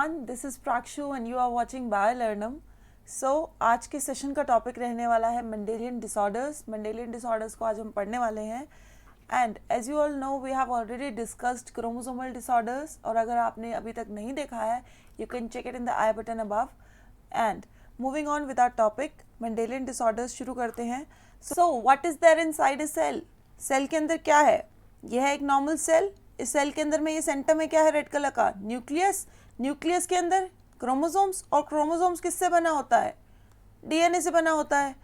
everyone, this is Prakshu and you are watching BioLearnum. So आज के session का topic रहने वाला है मेंडेलियन डिसऑर्डर्स. मेंडेलियन डिसऑर्डर्स को आज हम पढ़ने वाले हैं and as you all know we have already discussed chromosomal disorders. और अगर आपने अभी तक नहीं देखा है you can check it in the i button above. And moving on with our topic Mendelian disorders शुरू करते हैं. So what is there inside a cell? Cell के अंदर क्या है? यह है एक नॉर्मल सेल. इस सेल के अंदर में ये सेंटर में क्या है रेड कलर का? न्यूक्लियस. न्यूक्लियस के अंदर क्रोमोसोम्स, और क्रोमोसोम्स किससे बना होता है? डीएनए से बना होता है.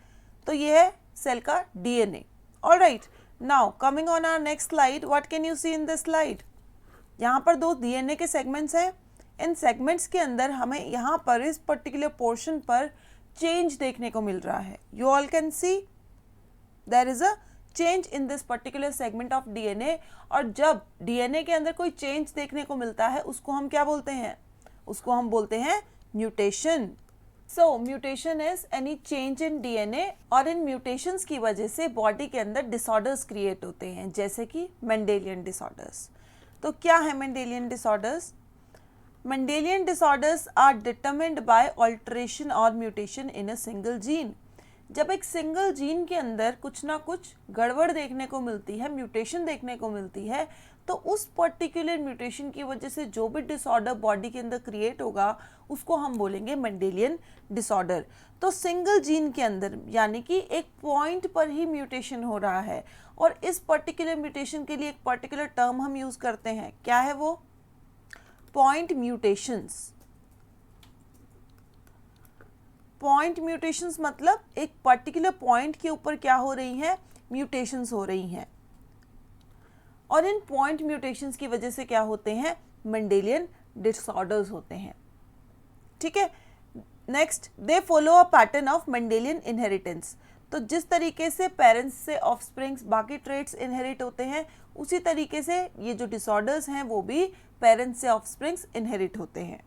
तो ये है सेल का DNA. Alright, now coming on our next slide, what can you see in this slide? यहाँ पर दो डीएनए के सेगमेंट्स हैं. इन सेगमेंट्स के अंदर हमें यहाँ पर इस पर्टिकुलर पोर्शन पर चेंज देखने को मिल रहा है. You all can see there is a change in this particular segment of DNA. और जब डीएनए के अंदर कोई चेंज देखने को मिलता है उसको हम क्या बोलते हैं? उसको हम बोलते हैं mutation. So mutation is any change in DNA, और इन म्यूटेशंस की वजह से बॉडी के अंदर डिसऑर्डर्स क्रिएट होते हैं, जैसे कि मेंडेलियन डिसऑर्डर्स. तो क्या है Mendelian disorders? Mendelian disorders are determined by alteration or mutation in a single gene. जब एक सिंगल जीन के अंदर कुछ ना कुछ गड़बड़ देखने को मिलती है, म्यूटेशन देखने को मिलती है, तो उस पर्टिकुलर म्यूटेशन की वजह से जो भी डिसऑर्डर बॉडी के अंदर क्रिएट होगा उसको हम बोलेंगे मेंडेलियन डिसऑर्डर. तो सिंगल जीन के अंदर यानी कि एक पॉइंट पर ही म्यूटेशन हो रहा है, और इस पर्टिकुलर म्यूटेशन के लिए एक पर्टिकुलर टर्म हम यूज करते हैं. क्या है वो? Point mutations. पॉइंट म्यूटेशंस मतलब एक पर्टिकुलर पॉइंट के ऊपर क्या हो रही हैं? म्यूटेशंस हो रही हैं. और इन पॉइंट म्यूटेशंस की वजह से क्या होते हैं? मेंडेलियन डिसऑर्डर्स होते हैं. ठीक है. Next, they follow a pattern of Mendelian inheritance. तो जिस तरीके से पेरेंट्स से ऑफस्प्रिंग्स बाकी ट्रेट्स इनहेरिट होते हैं, उसी तरीके से ये जो डिसऑर्डर्स हैं वो भी पेरेंट्स से ऑफस्प्रिंग्स इनहेरिट होते हैं.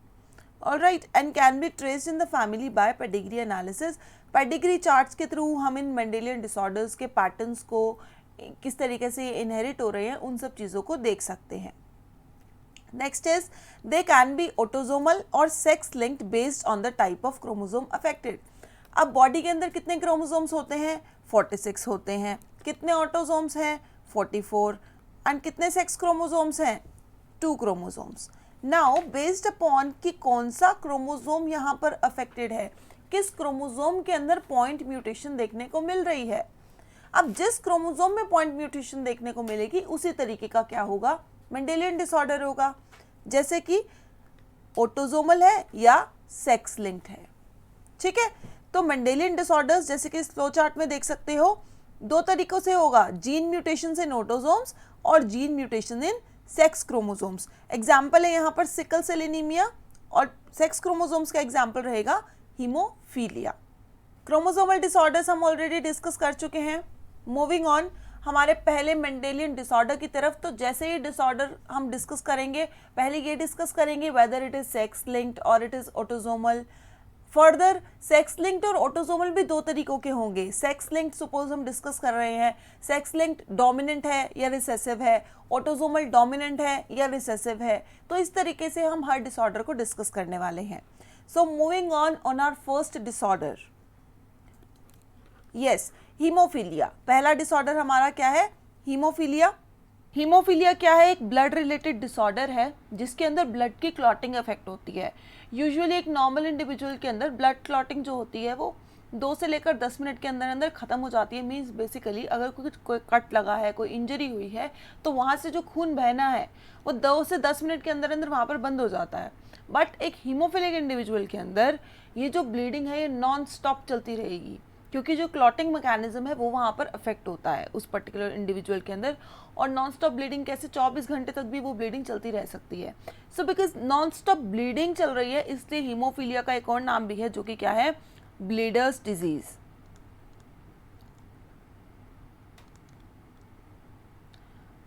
Alright, and can be traced in the family by pedigree analysis. Pedigree charts के थ्रू हम इन मेंडेलियन डिसऑर्डर्स के पैटर्न्स को किस तरीके से इनहेरिट हो रहे हैं उन सब चीज़ों को देख सकते हैं. Next is they can be autosomal or sex linked based on the type of chromosome affected. अब बॉडी के अंदर कितने क्रोमोसोम्स होते हैं? 46 होते हैं. कितने ऑटोसोम्स हैं? 44. एंड कितने सेक्स क्रोमोसोम्स हैं? 2 क्रोमोसोम्स. नाउ बेस्ड अपॉन कि कौन सा क्रोमोसोम यहाँ पर अफेक्टेड है, किस क्रोमोसोम के अंदर पॉइंट म्यूटेशन देखने को मिल रही है. अब जिस क्रोमोसोम में पॉइंट म्यूटेशन देखने को मिलेगी उसी तरीके का क्या होगा? मेंडेलियन डिसऑर्डर होगा. जैसे कि ऑटोसोमल है या सेक्स लिंक्ड है. ठीक है. तो मेंडेलियन डिसऑर्डर्स जैसे कि फ्लो चार्ट में देख सकते हो, 2 तरीकों से होगा. जीन म्यूटेशन इन ऑटोसोम्स और gene mutation in sex chromosomes. Example है यहाँ पर सिकल सेल एनीमिया, और सेक्स क्रोमोसोम्स का एग्जाम्पल रहेगा हीमोफीलिया. क्रोमोसोमल डिसऑर्डर्स हम ऑलरेडी डिस्कस कर चुके हैं. मूविंग ऑन हमारे पहले मेंडेलियन डिसऑर्डर की तरफ. तो जैसे ही डिसऑर्डर हम डिस्कस करेंगे, पहले ये डिस्कस करेंगे whether it is sex linked or it is autosomal. Further sex linked और ऑटोसोमल भी 2 तरीकों के होंगे. सेक्स लिंक्ड सपोज हम डिस्कस कर रहे हैं, सेक्स लिंक्ड डोमिनेंट है या रिसेसिव है, ऑटोसोमल डोमिनेंट है या रिसेसिव है. तो इस तरीके से हम हर डिसऑर्डर को डिस्कस करने वाले हैं. So moving on our first disorder, yes, haemophilia. पहला डिसऑर्डर हमारा क्या है? हीमोफीलिया. हीमोफीलिया क्या है? एक ब्लड रिलेटेड डिसऑर्डर है जिसके अंदर ब्लड की क्लॉटिंग इफेक्ट होती है. यूजुअली एक नॉर्मल इंडिविजुअल के अंदर ब्लड क्लॉटिंग जो होती है वो 2 से लेकर 10 मिनट के अंदर अंदर ख़त्म हो जाती है. मीन्स बेसिकली अगर कोई कट लगा है, कोई इंजरी हुई है, तो वहाँ से जो खून बहना है वो 2 से 10 मिनट के अंदर अंदर वहाँ पर बंद हो जाता है. बट एक हीमोफिलिक इंडिविजुअल के अंदर ये जो ब्लीडिंग है ये नॉन स्टॉप चलती रहेगी, क्योंकि जो क्लॉटिंग मैकेनिज्म है वो वहाँ पर अफेक्ट होता है उस पर्टिकुलर इंडिविजुअल के अंदर. और नॉन स्टॉप ब्लीडिंग कैसे? 24 घंटे तक भी वो ब्लीडिंग चलती रह सकती है. So because non stop bleeding चल रही है, इसलिए हीमोफीलिया का एक और नाम भी है जो कि क्या है? Bleeders disease.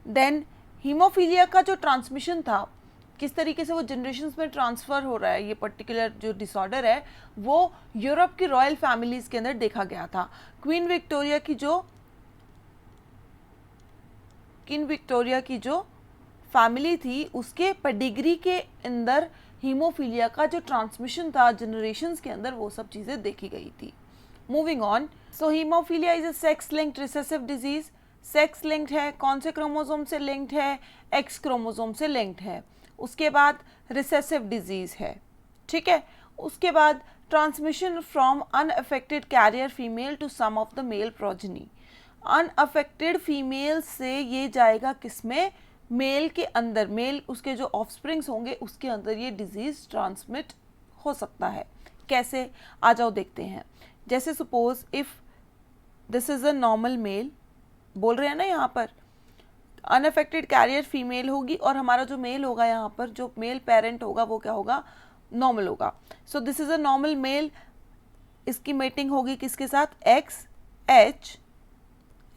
देन हीमोफीलिया का जो ट्रांसमिशन था, किस तरीके से वो जनरेशन्स में ट्रांसफ़र हो रहा है, ये पर्टिकुलर जो डिसऑर्डर है वो यूरोप की रॉयल फैमिलीज़ के अंदर देखा गया था. क्वीन विक्टोरिया की जो फैमिली थी उसके पेडिग्री के अंदर हीमोफीलिया का जो ट्रांसमिशन था जनरेशंस के अंदर, वो सब चीज़ें देखी गई थी। Moving on, so haemophilia is a sex linked recessive disease. Sex linked है, कौन से क्रोमोसोम से लिंक्ड है? एक्स क्रोमोसोम से लिंक्ड है। उसके बाद रिसेसिव डिजीज है, ठीक है। उसके बाद transmission from unaffected carrier female to some of the male progeny. Unaffected female से ये जाएगा किसमें? मेल के अंदर, मेल उसके जो ऑफस्प्रिंग्स होंगे उसके अंदर ये डिजीज ट्रांसमिट हो सकता है। कैसे? आ जाओ देखते हैं। जैसे suppose if this is a normal male, बोल रहे हैं ना यहाँ पर अनअफेक्टेड कैरियर फीमेल होगी और हमारा जो मेल होगा यहाँ पर, जो मेल पेरेंट होगा वो क्या होगा? नॉर्मल होगा। So this is a normal male, इसकी मेटिंग होगी किसके साथ? X H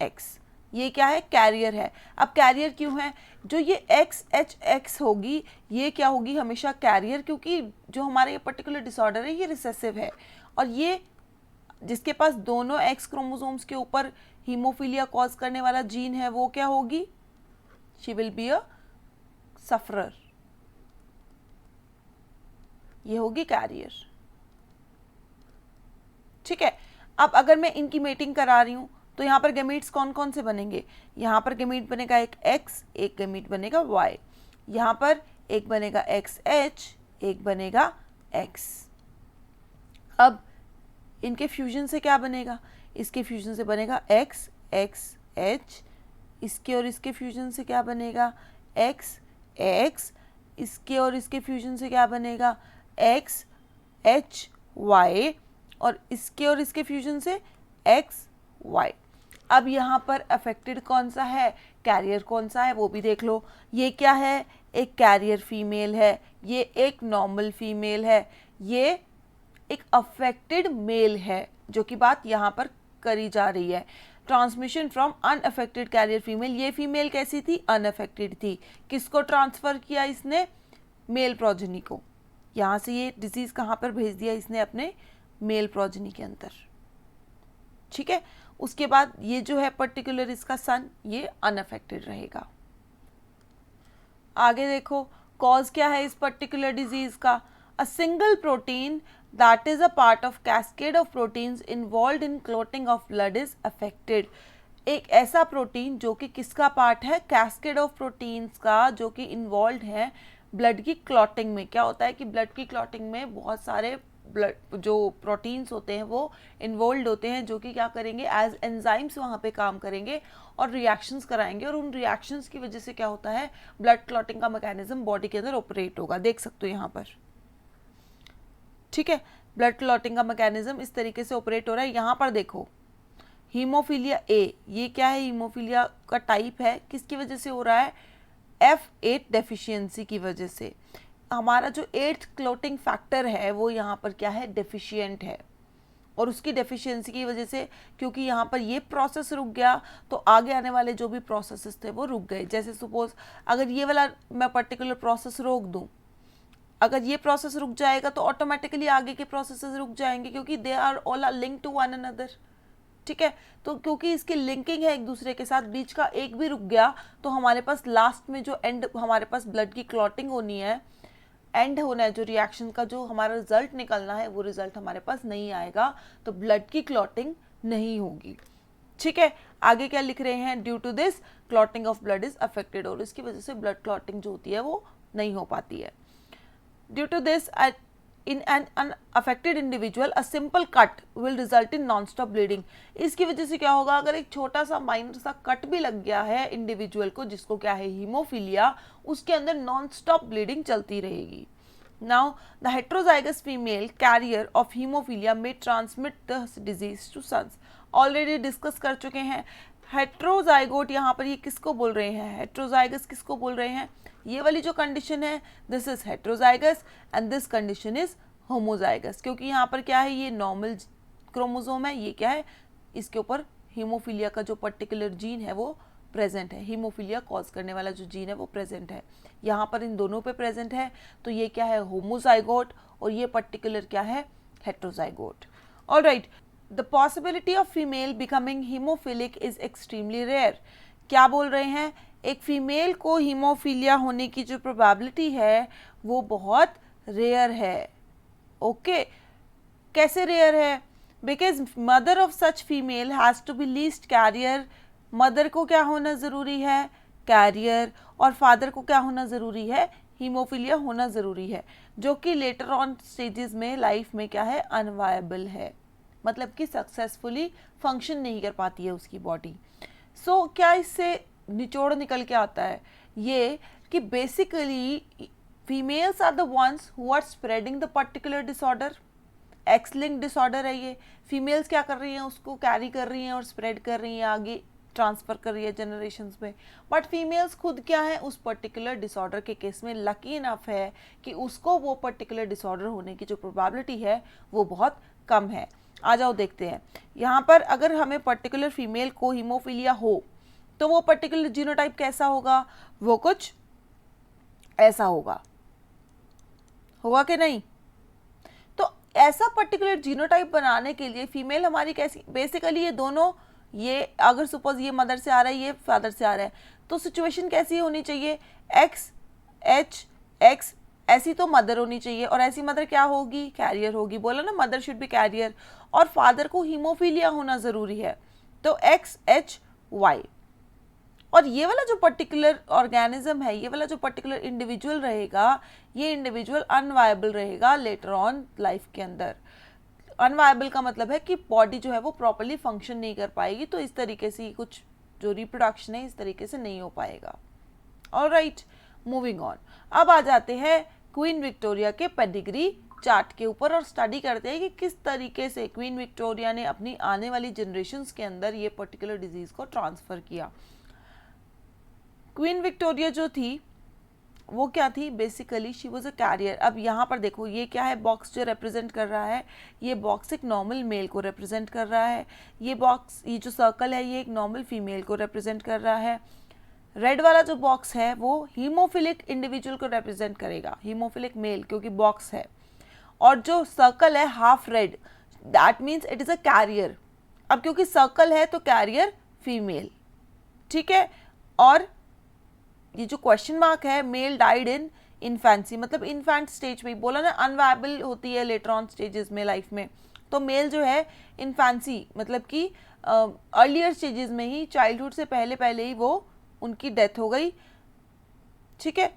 X. ये क्या है? कैरियर है। अब कैरियर क्यों है? जो ये एक्स एच एक्स होगी, ये क्या होगी? हमेशा कैरियर, क्योंकि जो हमारा ये पर्टिकुलर डिसऑर्डर है ये रिसेसिव है, और ये जिसके पास दोनों एक्स क्रोमोसोम्स के ऊपर हीमोफीलिया कॉज करने वाला जीन है वो क्या होगी? She will be a sufferer, ये होगी कैरियर, ठीक है। अब अगर मैं इनकी मेटिंग करा रही हूं तो यहाँ पर गैमीट्स कौन कौन से बनेंगे? यहाँ पर गैमीट बनेगा एक एक्स, एक गैमीट बनेगा वाई, यहाँ पर एक बनेगा एक्स एच, एक बनेगा एक्स। अब इनके फ्यूजन से क्या बनेगा? इसके फ्यूजन से बनेगा एक्स एक्स एच, इसके और इसके फ्यूजन से क्या बनेगा? एक्स एक्स, इसके और इसके फ्यूजन से क्या बनेगा? एक्स एच वाई, और इसके और इसके फ्यूजन से एक्स वाई। अब यहाँ पर अफेक्टेड कौन सा है? कैरियर कौन सा है वो भी देख लो। ये क्या है? एक कैरियर फीमेल है, ये एक नॉर्मल फीमेल है, ये एक अफेक्टेड मेल है, जो कि बात यहाँ पर करी जा रही है। Transmission from unaffected carrier female, ये फीमेल कैसी थी? अनअफेक्टेड थी। किसको ट्रांसफर किया इसने? मेल प्रोजेनी को। यहाँ से ये डिजीज कहाँ पर भेज दिया इसने? अपने मेल प्रोजेनी के अंदर, ठीक है। उसके बाद ये जो है पर्टिकुलर इसका सन, ये अनअफेक्टेड रहेगा। आगे देखो कॉज क्या है इस पर्टिकुलर डिजीज का? A single protein that is a part of cascade of proteins involved in clotting of blood is affected. एक ऐसा प्रोटीन जो कि किसका पार्ट है? कैस्केड ऑफ प्रोटीन्स का, जो कि इन्वॉल्व है ब्लड की क्लॉटिंग में। क्या होता है कि ब्लड की क्लॉटिंग में बहुत सारे ब्लड जो प्रोटीन्स होते हैं वो इन्वॉल्व होते हैं, जो कि क्या करेंगे? एज एंजाइम्स वहाँ पे काम करेंगे और रिएक्शंस कराएंगे, और उन रिएक्शंस की वजह से क्या होता है? ब्लड क्लॉटिंग का मैकेनिज्म बॉडी के अंदर ऑपरेट होगा। देख सकते हो यहाँ पर, ठीक है। ब्लड क्लॉटिंग का मैकेनिज्म इस तरीके से ऑपरेट हो रहा है। यहाँ पर देखो हीमोफीलिया ए, ये क्या है? हीमोफीलिया का टाइप है, किसकी वजह से हो रहा है? F8 डेफिशिएंसी की वजह से। हमारा जो 8th क्लॉटिंग फैक्टर है वो यहाँ पर क्या है? डेफिशिएंट है, और उसकी डेफिशिएंसी की वजह से, क्योंकि यहाँ पर ये प्रोसेस रुक गया तो आगे आने वाले जो भी प्रोसेसेस थे वो रुक गए। जैसे सपोज अगर ये वाला मैं पर्टिकुलर प्रोसेस रोक दूँ, अगर ये प्रोसेस रुक जाएगा तो ऑटोमेटिकली आगे के प्रोसेसेस रुक जाएंगे, क्योंकि they are all are link to one another, ठीक है। तो क्योंकि इसकी लिंकिंग है एक दूसरे के साथ, बीच का एक भी रुक गया तो हमारे पास लास्ट में जो एंड हमारे पास ब्लड की क्लॉटिंग होनी है, एंड होना है, जो रिएक्शन का जो हमारा रिजल्ट निकलना है वो रिजल्ट हमारे पास नहीं आएगा, तो ब्लड की क्लॉटिंग नहीं होगी, ठीक है। आगे क्या लिख रहे हैं? Due to this clotting of blood is affected, और इसकी वजह से ब्लड क्लॉटिंग जो होती है वो नहीं हो पाती है। Due to this in an unaffected individual a simple cut will result in non-stop bleeding। इसकी वजह से क्या होगा? अगर एक छोटा सा माइनर सा कट भी लग गया है इंडिविजुअल को, जिसको क्या है? हीमोफीलिया, उसके अंदर नॉन स्टॉप ब्लीडिंग चलती रहेगी। Now the heterozygous female carrier of haemophilia में transmit the disease to sons. Already discuss कर चुके हैं। हेट्रोजाइगोट यहाँ पर ये किसको बोल रहे हैं? हेट्रोजाइगस किसको बोल रहे हैं? ये वाली जो कंडीशन है this is heterozygous and this condition is homozygous, क्योंकि यहाँ पर क्या है? ये नॉर्मल क्रोमोसोम है, ये क्या है? इसके ऊपर हीमोफीलिया का जो पर्टिकुलर जीन है वो प्रेजेंट है, हीमोफीलिया कॉज करने वाला जो जीन है वो प्रेजेंट है, यहाँ पर इन दोनों पे प्रेजेंट है। तो ये क्या है? होमोजाइगोट, और ये पर्टिकुलर क्या है? Heterozygote. Alright, the possibility of female becoming hemophilic is extremely rare. क्या बोल रहे हैं? एक फीमेल को हीमोफीलिया होने की जो प्रोबेबिलिटी है वो बहुत रेयर है। ओके, कैसे रेयर है? Because mother of such female has to be least carrier. Mother को क्या होना ज़रूरी है? कैरियर। और फादर को क्या होना ज़रूरी है? हीमोफीलिया होना ज़रूरी है, जो कि लेटर ऑन स्टेजेस में लाइफ में क्या है? अनवायबल है, मतलब कि सक्सेसफुली फंक्शन नहीं कर पाती है उसकी बॉडी। सो क्या इससे निचोड़ निकल के आता है? ये कि basically females are the ones who are spreading the particular disorder. X linked disorder है ये। फीमेल्स क्या कर रही हैं? उसको कैरी कर रही हैं और स्प्रेड कर रही हैं, आगे ट्रांसफ़र कर रही है जनरेशन्स में। बट फीमेल्स खुद क्या है? उस पर्टिकुलर डिसऑर्डर के केस में लकी इनफ है कि उसको वो पर्टिकुलर डिसऑर्डर होने की जो प्रोबेबिलिटी है वो बहुत कम है। आ जाओ देखते हैं यहाँ पर, अगर हमें पर्टिकुलर फीमेल को हीमोफीलिया हो तो वो पर्टिकुलर जीनोटाइप कैसा होगा? वो कुछ ऐसा होगा कि नहीं? तो ऐसा पर्टिकुलर जीनोटाइप बनाने के लिए फीमेल हमारी कैसी? बेसिकली ये दोनों, ये अगर सपोज ये मदर से आ रहा है, ये फादर से आ रहा है, तो सिचुएशन कैसी होनी चाहिए? एक्स एच एक्स, ऐसी तो मदर होनी चाहिए, और ऐसी मदर क्या होगी? कैरियर होगी। बोला ना, मदर शुड बी कैरियर। और फादर को हीमोफीलिया होना ज़रूरी है, तो एक्स एच वाई। और ये वाला जो पर्टिकुलर ऑर्गेनिज्म है, ये वाला जो पर्टिकुलर इंडिविजुअल रहेगा, ये इंडिविजुअल अनवायबल रहेगा लेटर ऑन लाइफ के अंदर। अनवायबल का मतलब है कि बॉडी जो है वो प्रॉपर्ली फंक्शन नहीं कर पाएगी, तो इस तरीके से कुछ जो रिप्रोडक्शन है इस तरीके से नहीं हो पाएगा। Alright, moving on. अब आ जाते हैं क्वीन विक्टोरिया के पेडिग्री चार्ट के ऊपर और स्टडी करते हैं कि किस तरीके से क्वीन विक्टोरिया ने अपनी आने वाली जनरेशन्स के अंदर ये पर्टिकुलर डिजीज़ को ट्रांसफ़र किया। क्वीन विक्टोरिया जो थी वो क्या थी? Basically she was a carrier. अब यहाँ पर देखो ये क्या है? बॉक्स जो रिप्रेजेंट कर रहा है, ये बॉक्स एक नॉर्मल मेल को रिप्रेजेंट कर रहा है। ये बॉक्स, ये जो सर्कल है, ये एक नॉर्मल फीमेल को रिप्रेजेंट कर रहा है। रेड वाला जो बॉक्स है वो हीमोफिलिक इंडिविजुअल को रिप्रेजेंट करेगा, हीमोफिलिक मेल, क्योंकि बॉक्स है। और जो सर्कल है half red, that means it is a carrier. अब क्योंकि सर्कल है तो कैरियर फीमेल, ठीक है। और ये जो क्वेश्चन मार्क है, मेल डाइड इन इन्फेंसी, मतलब इन्फेंट स्टेज में, बोला ना अनवायबल होती है लेटर ऑन स्टेजेस में लाइफ में, तो मेल जो है इन्फेंसी मतलब कि अर्लियर स्टेजेस में ही, चाइल्डहुड से पहले ही वो उनकी डेथ हो गई, ठीक है।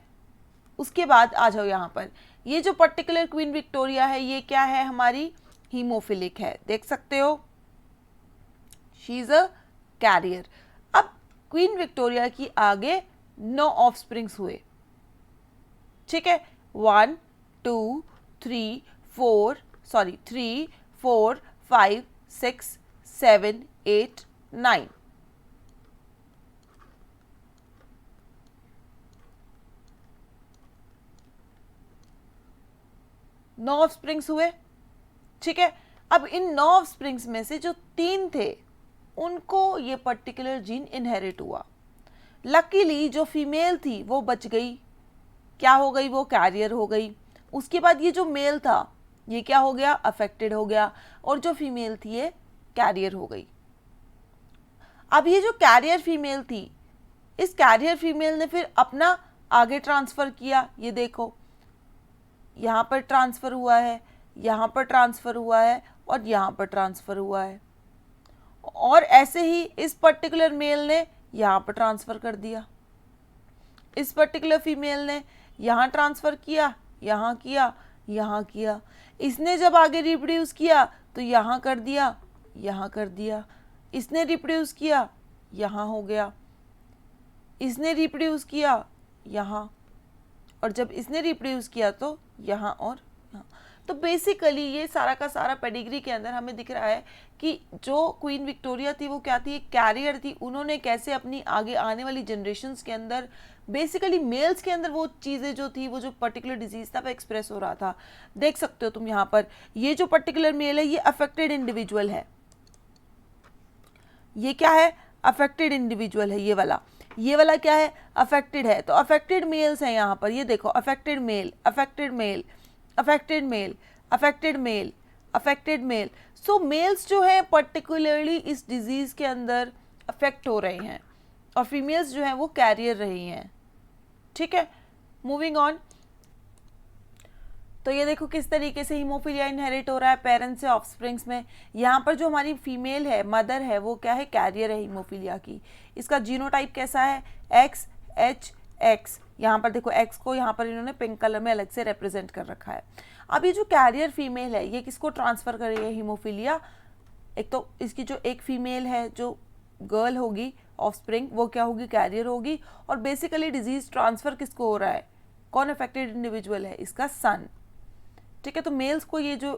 उसके बाद आ जाओ यहाँ पर, ये जो पर्टिकुलर क्वीन विक्टोरिया है ये क्या है? हमारी हीमोफिलिक है, देख सकते हो, शी इज अ कैरियर। अब क्वीन विक्टोरिया की आगे 9 ऑफस्प्रिंग्स हुए, ठीक है। 1 2 3 4 5 6 7 8 9। 9 ऑफस्प्रिंग्स हुए, ठीक है। अब इन 9 ऑफस्प्रिंग्स में से जो 3 थे उनको ये पर्टिकुलर जीन इनहेरिट हुआ। लकीली जो फीमेल थी वो बच गई, क्या हो गई? वो कैरियर हो गई। उसके बाद ये जो मेल था ये क्या हो गया? अफेक्टेड हो गया, और जो फीमेल थी ये कैरियर हो गई। अब ये जो कैरियर फीमेल थी, इस कैरियर फीमेल ने फिर अपना आगे ट्रांसफ़र किया, ये देखो यहाँ पर ट्रांसफ़र हुआ है, यहाँ पर ट्रांसफ़र हुआ है, और यहाँ पर ट्रांसफ़र हुआ है, और ऐसे ही इस पर्टिकुलर मेल ने यहाँ पर ट्रांसफ़र कर दिया, इस पर्टिकुलर फीमेल ने यहाँ ट्रांसफ़र किया, यहाँ किया, यहाँ किया। इसने जब आगे रिप्रोड्यूस किया तो यहाँ कर दिया, यहाँ कर दिया। इसने रिप्रोड्यूस किया, यहाँ हो गया। इसने रिप्रोड्यूस किया यहाँ, और जब इसने रिप्रोड्यूस किया तो यहाँ और यहाँ। तो बेसिकली ये सारा का सारा पेडिग्री के अंदर हमें दिख रहा है कि जो क्वीन विक्टोरिया थी वो क्या थी? एक कैरियर थी। उन्होंने कैसे अपनी आगे आने वाली जनरेशन्स के अंदर, बेसिकली मेल्स के अंदर वो चीज़ें जो थी, वो जो पर्टिकुलर डिजीज़ था वो एक्सप्रेस हो रहा था। देख सकते हो तुम यहाँ पर, ये जो पर्टिकुलर मेल है ये अफेक्टेड इंडिविजुअल है। ये क्या है? अफेक्टेड इंडिविजुअल है। ये वाला क्या है? अफेक्टेड है। तो अफेक्टेड मेल्स हैं यहाँ पर, ये देखो, affected male, affected male, affected male, affected male, affected male. So males जो है पर्टिकुलरली इस डिजीज़ के अंदर अफेक्ट हो रहे हैं, और फीमेल्स जो हैं वो कैरियर रही हैं, ठीक है। मूविंग ऑन, तो ये देखो किस तरीके से हीमोफीलिया इनहेरिट हो रहा है पेरेंट्स से ऑफस्प्रिंग्स में। यहाँ पर जो हमारी फीमेल है, मदर है, वो क्या है, कैरियर है हीमोफीलिया की। इसका जीनोटाइप कैसा है, XHX। यहाँ पर देखो X को यहाँ पर इन्होंने पिंक कलर में अलग से रिप्रेजेंट कर रखा है। अब ये जो कैरियर फीमेल है ये किसको ट्रांसफर कर रही है हीमोफीलिया, एक तो इसकी जो एक फीमेल है जो गर्ल होगी ऑफस्प्रिंग वो क्या होगी, कैरियर होगी। और बेसिकली डिजीज ट्रांसफर किसको हो रहा है, कौन अफेक्टेड इंडिविजुअल है, इसका सन। ठीक है, तो मेल्स को ये जो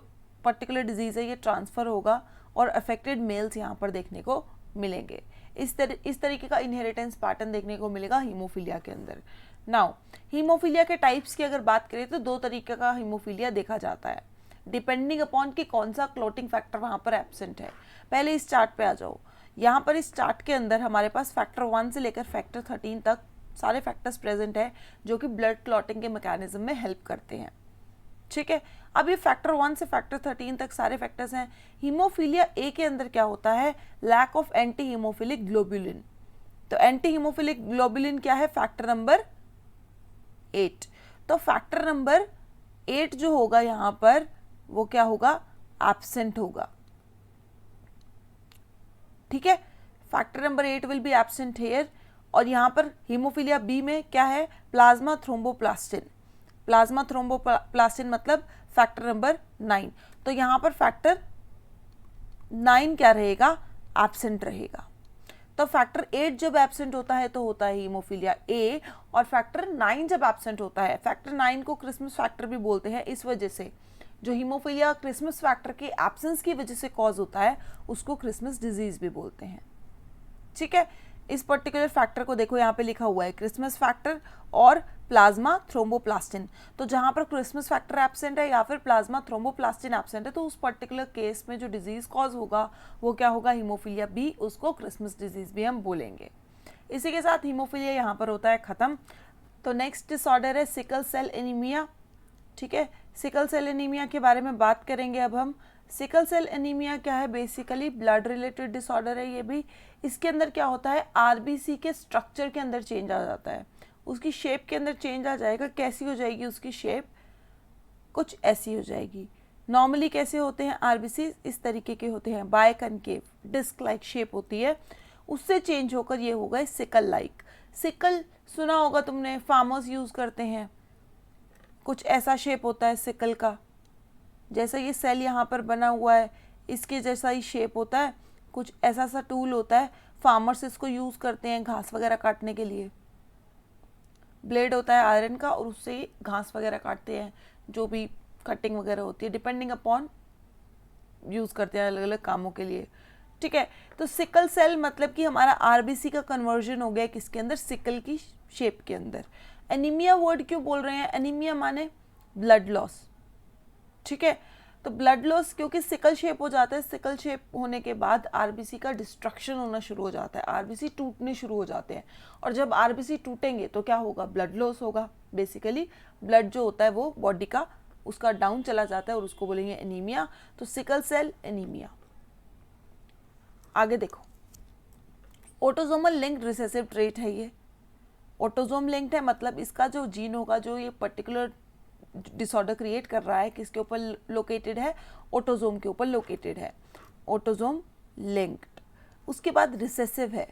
पर्टिकुलर डिजीज है ये ट्रांसफर होगा और अफेक्टेड मेल्स यहाँ पर देखने को मिलेंगे। इस तरीके का इनहेरिटेंस पैटर्न देखने को मिलेगा हीमोफीलिया के अंदर। नाउ हीमोफीलिया के टाइप्स की अगर बात करें तो दो तरीके का हीमोफीलिया देखा जाता है, डिपेंडिंग अपॉन कि कौन सा क्लोटिंग फैक्टर वहाँ पर एब्सेंट है। पहले इस चार्ट पे आ जाओ। यहाँ पर इस चार्ट के अंदर हमारे पास फैक्टर 1 से लेकर फैक्टर 13 तक सारे फैक्टर्स प्रेजेंट है जो कि ब्लड क्लॉटिंग के मैकेनिज्म में हेल्प करते हैं। ठीक है, अब ये फैक्टर 1 से फैक्टर 13 तक सारे फैक्टर्स हैं। हीमोफीलिया ए के अंदर क्या होता है, lack of anti hemophilic globulin. तो एंटी हीमोफिलिक ग्लोबुलिन क्या है, फैक्टर नंबर 8। तो फैक्टर नंबर 8 जो होगा यहाँ पर वो क्या होगा, एब्सेंट होगा। ठीक है, factor number 8 will be absent here. और यहाँ पर हीमोफीलिया बी में क्या है, प्लाज्मा थ्रोम्बोप्लास्टिन। प्लाज्मा थ्रोम्बोप्लास्टिन मतलब फैक्टर नंबर 9। तो यहाँ पर फैक्टर 9 क्या रहेगा, एब्सेंट रहेगा। तो फैक्टर 8 जब एब्सेंट होता है तो होता है हीमोफीलिया ए, और फैक्टर 9 जब एब्सेंट होता है, फैक्टर 9 को क्रिसमस फैक्टर भी बोलते हैं। इस वजह से जो हीमोफीलिया क्रिसमस फैक्टर के एब्सेंस की वजह से कॉज होता है उसको क्रिसमस डिजीज भी बोलते हैं। ठीक है, इस पर्टिकुलर फैक्टर को देखो यहाँ पे लिखा हुआ है क्रिसमस फैक्टर और प्लाज्मा थ्रोम्बोप्लास्टिन। तो जहाँ पर क्रिसमस फैक्टर एब्सेंट है या फिर प्लाज्मा थ्रोम्बोप्लास्टिन एब्सेंट है तो उस पर्टिकुलर केस में जो डिजीज कॉज होगा वो क्या होगा, हीमोफीलिया बी, उसको क्रिसमस डिजीज भी हम बोलेंगे। इसी के साथ हीमोफीलिया यहाँ पर होता है खत्म। तो नेक्स्ट डिसऑर्डर है सिकल सेल एनीमिया। ठीक है, सिकल सेल एनीमिया के बारे में बात करेंगे अब हम। सिकल सेल एनीमिया क्या है, बेसिकली ब्लड रिलेटेड डिसऑर्डर है ये भी। इसके अंदर क्या होता है, आरबीसी के स्ट्रक्चर के अंदर चेंज आ जाता है, उसकी शेप के अंदर चेंज आ जाएगा। कैसी हो जाएगी उसकी शेप, कुछ ऐसी हो जाएगी। नॉर्मली कैसे होते हैं आरबीसी, इस तरीके के होते हैं, बायकनकेव डिस्क लाइक शेप होती है, उससे चेंज होकर ये होगा सिकल लाइक। सिकल सुना होगा तुमने, फार्मर्स यूज करते हैं, कुछ ऐसा शेप होता है सिकल का, जैसा ये सेल यहाँ पर बना हुआ है इसके जैसा ही शेप होता है, कुछ ऐसा सा टूल होता है, फार्मर्स इसको यूज करते हैं घास वगैरह काटने के लिए। ब्लेड होता है आयरन का और उससे घास वगैरह काटते हैं, जो भी कटिंग वगैरह होती है डिपेंडिंग अपॉन यूज करते हैं अलग अलग कामों के लिए। ठीक है, तो सिकल सेल मतलब कि हमारा आरबीसी का कन्वर्जन हो गया किसके अंदर, सिकल की शेप के अंदर। एनीमिया वर्ड क्यों बोल रहे हैं, एनीमिया माने ब्लड लॉस। ठीक है, तो ब्लड लॉस क्योंकि सिकल शेप हो जाता है, सिकल शेप होने के बाद आरबीसी का डिस्ट्रक्शन होना शुरू हो जाता है, आरबीसी टूटने शुरू हो जाते हैं, और जब आरबीसी टूटेंगे तो क्या होगा, ब्लड लॉस होगा। बेसिकली ब्लड जो होता है वो बॉडी का उसका डाउन चला जाता है और उसको बोलेंगे एनीमिया। तो सिकल सेल एनीमिया। आगे देखो, ऑटोसोमल लिंक्ड रिसेसिव ट्रेट है ये। ऑटोसोम लिंक्ड है मतलब इसका जो जीन होगा जो ये पर्टिकुलर डिसऑर्डर क्रिएट कर रहा है किसके ऊपर लोकेटेड है, ऑटोसोम के ऊपर लोकेटेड है, ऑटोसोम लिंक्ड। उसके बाद रिसेसिव है।